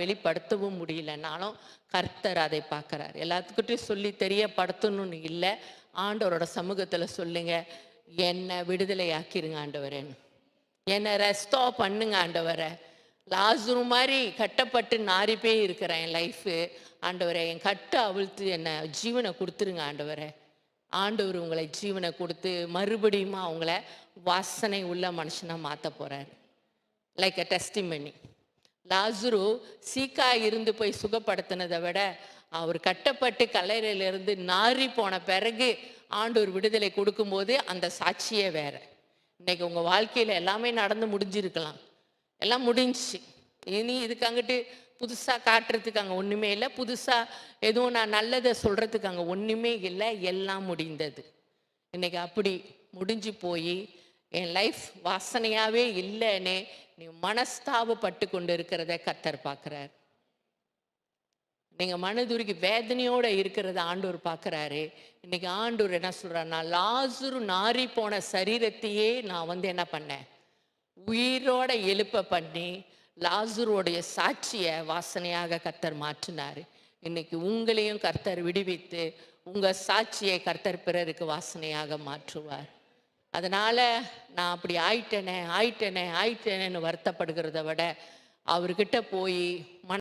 வெளிப்படுத்தவும் முடியலனாலும் கர்த்தர் அதை பார்க்குறார். எல்லாத்துக்கிட்டையும் சொல்லி தெரியப்படுத்தணும்னு இல்லை, ஆண்டவரோட சமூகத்தில் சொல்லுங்க, என்னை விடுதலை ஆக்கிருங்க ஆண்டவரேன்னு, என்னை ரெஸ்டோ பண்ணுங்க ஆண்டவரை. லாசுரு மாதிரி கட்டப்பட்டு நாரிப்பே இருக்கிறேன் என் லைஃபு, ஆண்டவரை என் கட்டை அவிழ்த்து என்னை ஜீவனை கொடுத்துருங்க ஆண்டவரை. ஆண்டவர் உங்களை ஜீவனை கொடுத்து மறுபடியுமா உங்களை வாசனை உள்ள மனுஷனாக மாற்ற போகிறார். லைக் அ டெஸ்டிமனி. லாசுரு சீக்கா இருந்து போய் சுகப்படுத்தினதை விட அவர் கட்டப்பட்டு கல்லறையிலிருந்து நாரி போன பிறகு ஆண்டவர் விடுதலை கொடுக்கும்போது அந்த சாட்சியே வேற. இன்னைக்கு உங்கள் வாழ்க்கையில் எல்லாமே நடந்து முடிஞ்சிருக்கலாம், எல்லாம் முடிஞ்சிச்சு. இனி இதுக்கு அங்கிட்டு புதுசாக காட்டுறதுக்கு அங்கே ஒன்றுமே இல்லை, புதுசாக எதுவும் நான் நல்லதை சொல்கிறதுக்கு அங்கே ஒன்றுமே இல்லை, எல்லாம் முடிந்தது. இன்னைக்கு அப்படி முடிஞ்சு போய் என் லைஃப் வாசனையாகவே இல்லைன்னே நீ மனஸ்தாபப்பட்டு கொண்டு இருக்கிறத கர்த்தர் பார்க்குறார். நீங்கள் மனதுருகி வேதனையோடு இருக்கிறத ஆண்டவர் பார்க்குறாரு. இன்னைக்கு ஆண்டவர் என்ன சொல்கிறாருன்னா, லாசுரு நாரி போன சரீரத்தையே நான் என்ன பண்ணேன், உயிரோட எழுப்ப பண்ணி லாசுருடைய சாட்சியை வாசனையாக கர்த்தர் மாற்றினார். இன்னைக்கு உங்களையும் கர்த்தர் விடுவித்து உங்கள் சாட்சியை கர்த்தர் பிறருக்கு வாசனையாக மாற்றுவார். அதனால் நான் அப்படி ஆயிட்டேனேன்னு வருத்தப்படுகிறத விட அவர்கிட்ட போய்